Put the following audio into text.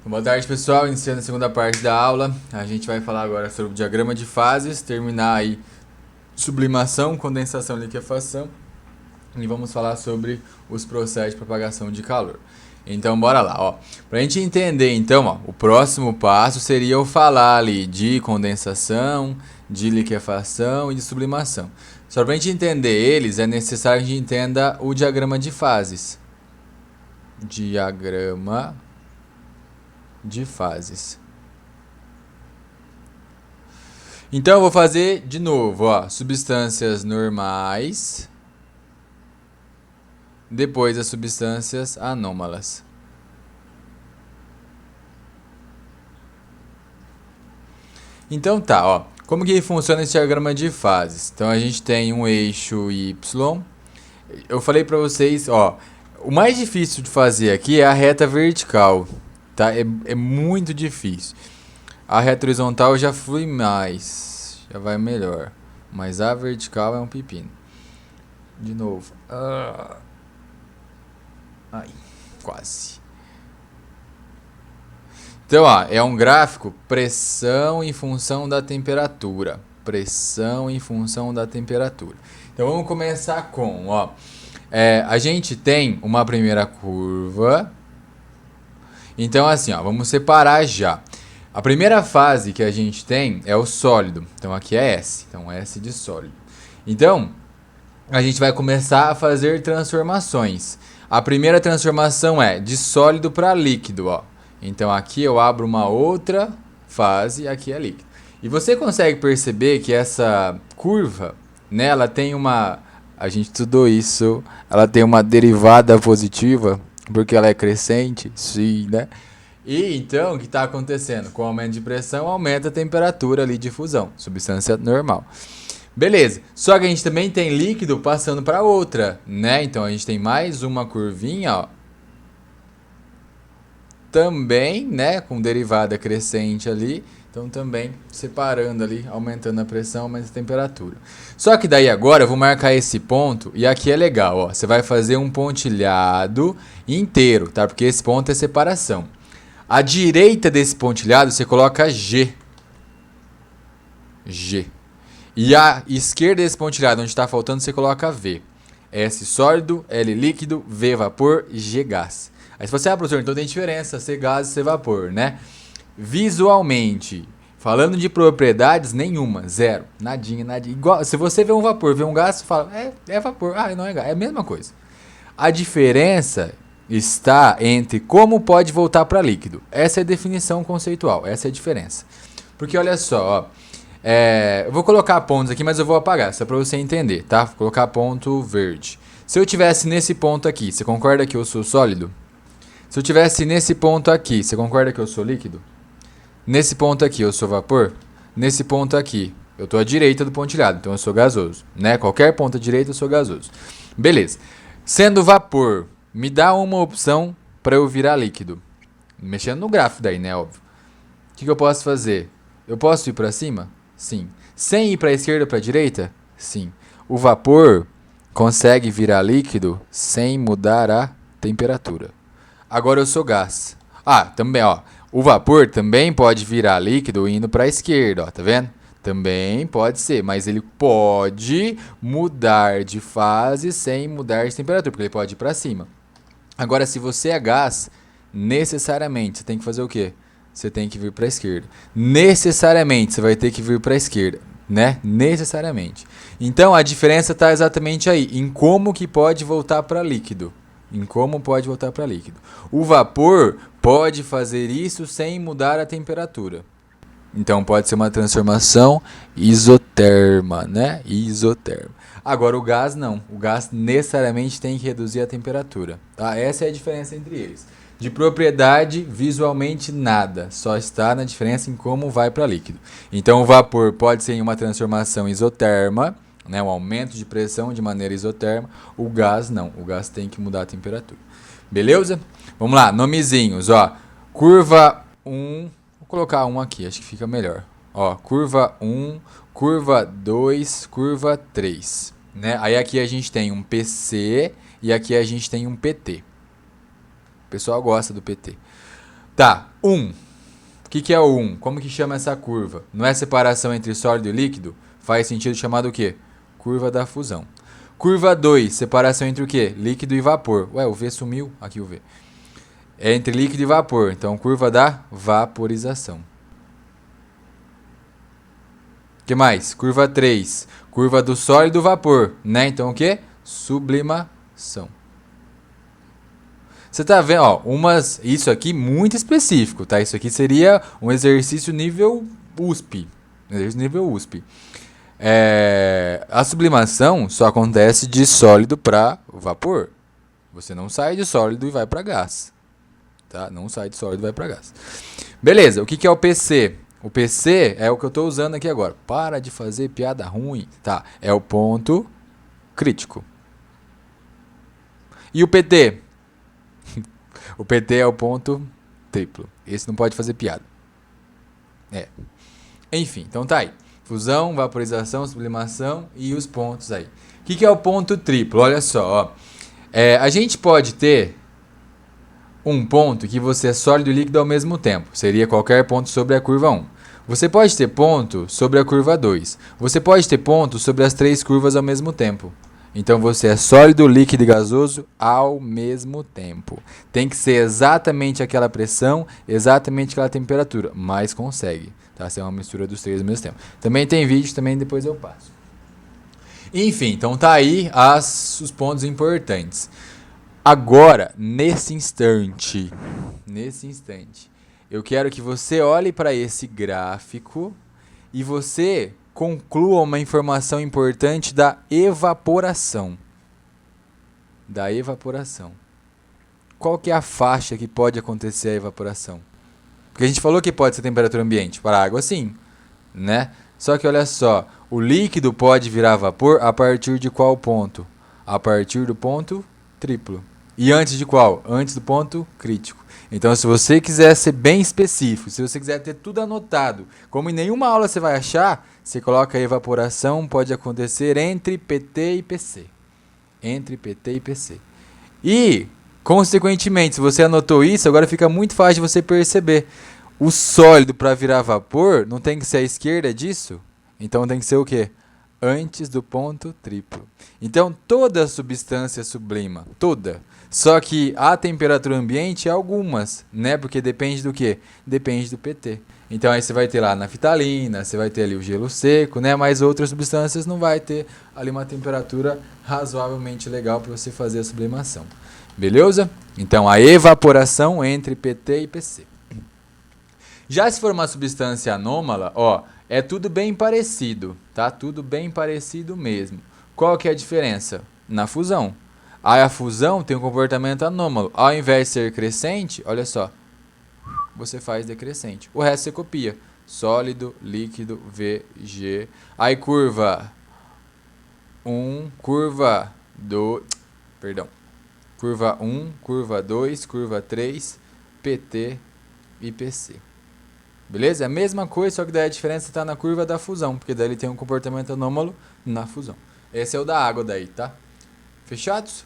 Boa tarde, pessoal. Iniciando a segunda parte da aula, a gente vai falar agora sobre o diagrama de fases, terminar aí sublimação, condensação e liquefação, e vamos falar sobre os processos de propagação de calor. Então, bora lá, ó. Pra gente entender, então, ó, o próximo passo seria eu falar ali de condensação, de liquefação e de sublimação. Só pra gente entender eles, é necessário que a gente entenda o diagrama de fases. Diagrama de fases. Então eu vou fazer de novo, ó, substâncias normais, depois as substâncias anômalas. Então tá, ó, como que funciona esse diagrama de fases? Então a gente tem um eixo Y. Eu falei pra vocês, ó, o mais difícil de fazer aqui é a reta vertical, tá? É muito difícil. A reta horizontal já flui mais, já vai melhor. Mas a vertical é um pepino. De novo. Ai, quase. Então, ó, é um gráfico pressão em função da temperatura. Pressão em função da temperatura. Então, vamos começar com, ó. A gente tem uma primeira curva. Então, assim, ó, vamos separar já. A primeira fase que a gente tem é o sólido. Então, aqui é S. Então, S de sólido. Então, a gente vai começar a fazer transformações. A primeira transformação é de sólido para líquido, ó. Então, aqui eu abro uma outra fase e aqui é líquido. E você consegue perceber que essa curva, né, ela tem uma... A gente estudou isso. Ela tem uma derivada positiva, porque ela é crescente, sim, né? E então, o que está acontecendo? Com o aumento de pressão, aumenta a temperatura ali de fusão, substância normal. Beleza, só que a gente também tem líquido passando para outra, né? Então, a gente tem mais uma curvinha, ó. Também, né, com derivada crescente ali. Então, também separando ali, aumentando a pressão, aumentando a temperatura. Só que daí agora eu vou marcar esse ponto, e aqui é legal, ó. Você vai fazer um pontilhado inteiro, tá? Porque esse ponto é separação. À direita desse pontilhado, você coloca G. G. E à esquerda desse pontilhado, onde está faltando, você coloca V. S sólido, L líquido, V vapor, G gás. Aí se você, professor, então tem diferença, C gás e C vapor, né? Visualmente, falando de propriedades, nenhuma, zero, nadinha, nadinha. Igual, se você vê um vapor, vê um gás, você fala, é vapor, não é gás, é a mesma coisa. A diferença está entre como pode voltar para líquido. Essa é a definição conceitual, essa é a diferença. Porque olha só, ó, eu vou colocar pontos aqui, mas eu vou apagar, só para você entender, tá? Vou colocar ponto verde. Se eu tivesse nesse ponto aqui, você concorda que eu sou sólido? Se eu tivesse nesse ponto aqui, você concorda que eu sou líquido? Nesse ponto aqui, eu sou vapor? Nesse ponto aqui, eu estou à direita do pontilhado, então eu sou gasoso, né? Qualquer ponto à direita, eu sou gasoso. Beleza. Sendo vapor, me dá uma opção para eu virar líquido. Mexendo no gráfico daí, né? Óbvio. O que eu posso fazer? Eu posso ir para cima? Sim. Sem ir para a esquerda ou para a direita? Sim. O vapor consegue virar líquido sem mudar a temperatura. Agora eu sou gás. Também, ó. O vapor também pode virar líquido indo para a esquerda, ó. Tá vendo? Também pode ser, mas ele pode mudar de fase sem mudar de temperatura, porque ele pode ir para cima. Agora, se você é gás, necessariamente você tem que fazer o quê? Você tem que vir para a esquerda. Necessariamente você vai ter que vir para a esquerda, né? Necessariamente. Então, a diferença está exatamente aí, em como que pode voltar para líquido. Em como pode voltar para líquido. O vapor pode fazer isso sem mudar a temperatura. Então pode ser uma transformação isoterma, né? Isoterma. Agora o gás não. O gás necessariamente tem que reduzir a temperatura. Tá? Essa é a diferença entre eles. De propriedade, visualmente nada. Só está na diferença em como vai para líquido. Então o vapor pode ser em uma transformação isoterma, né, um aumento de pressão de maneira isoterma. O gás não, o gás tem que mudar a temperatura. Beleza? Vamos lá, nomezinhos, ó. Curva 1, vou colocar 1 aqui, acho que fica melhor. Ó, curva 1, curva 2, curva 3, né? Aí aqui a gente tem um PC e aqui a gente tem um PT. O pessoal gosta do PT. Tá, 1. O que é o 1? Como que chama essa curva? Não é separação entre sólido e líquido? Faz sentido chamar do quê? Curva da fusão. Curva 2, separação entre o quê? Líquido e vapor. Ué, o V sumiu. Aqui o V. É entre líquido e vapor. Então, curva da vaporização. O que mais? Curva 3. Curva do sólido vapor. Né? Então, o quê? Sublimação. Você tá vendo, ó, isso aqui muito específico, tá? Isso aqui seria um exercício nível USP. Exercício nível USP. A sublimação só acontece de sólido para vapor. Você não sai de sólido e vai para gás. Tá? Não sai de sólido e vai para gás. Beleza, o que é o PC? O PC é o que eu estou usando aqui agora. Para de fazer piada ruim. Tá, é o ponto crítico. E o PT? O PT é o ponto triplo. Esse não pode fazer piada. Enfim, então tá aí. Fusão, vaporização, sublimação e os pontos aí. O que é o ponto triplo? Olha só, ó. A gente pode ter um ponto que você é sólido e líquido ao mesmo tempo. Seria qualquer ponto sobre a curva 1. Você pode ter ponto sobre a curva 2. Você pode ter ponto sobre as 3 curvas ao mesmo tempo. Então você é sólido, líquido e gasoso ao mesmo tempo. Tem que ser exatamente aquela pressão, exatamente aquela temperatura, mas consegue. Tá? Ser uma mistura dos 3 ao mesmo tempo. Também tem vídeo, também depois eu passo. Enfim, então tá aí os pontos importantes. Agora, nesse instante, eu quero que você olhe para esse gráfico e você conclua uma informação importante da evaporação. Qual que é a faixa que pode acontecer a evaporação? Porque a gente falou que pode ser temperatura ambiente. Para a água, sim. Né? Só que olha só, o líquido pode virar vapor a partir de qual ponto? A partir do ponto triplo. E antes de qual? Antes do ponto crítico. Então, se você quiser ser bem específico, se você quiser ter tudo anotado, como em nenhuma aula você vai achar, você coloca a evaporação pode acontecer entre PT e PC. E, consequentemente, se você anotou isso, agora fica muito fácil de você perceber. O sólido para virar vapor não tem que ser à esquerda disso? Então tem que ser o quê? Antes do ponto triplo. Então toda substância sublima, toda. Só que a temperatura ambiente é algumas, né? Porque depende do quê? Depende do PT. Então aí você vai ter lá a naftalina, você vai ter ali o gelo seco, né? Mas outras substâncias não vai ter ali uma temperatura razoavelmente legal para você fazer a sublimação. Beleza? Então a evaporação entre PT e PC. Já se for uma substância anômala, ó, é tudo bem parecido, tá? Tudo bem parecido mesmo. Qual que é a diferença? Na fusão. Aí a fusão tem um comportamento anômalo. Ao invés de ser crescente, olha só, você faz decrescente. O resto você copia. Sólido, líquido, V, G. Aí curva 1, curva 2, perdão. Curva 1, curva 2, curva 3, PT e PC. Beleza? É a mesma coisa, só que daí a diferença está na curva da fusão, porque daí ele tem um comportamento anômalo na fusão. Esse é o da água daí, tá? Fechados?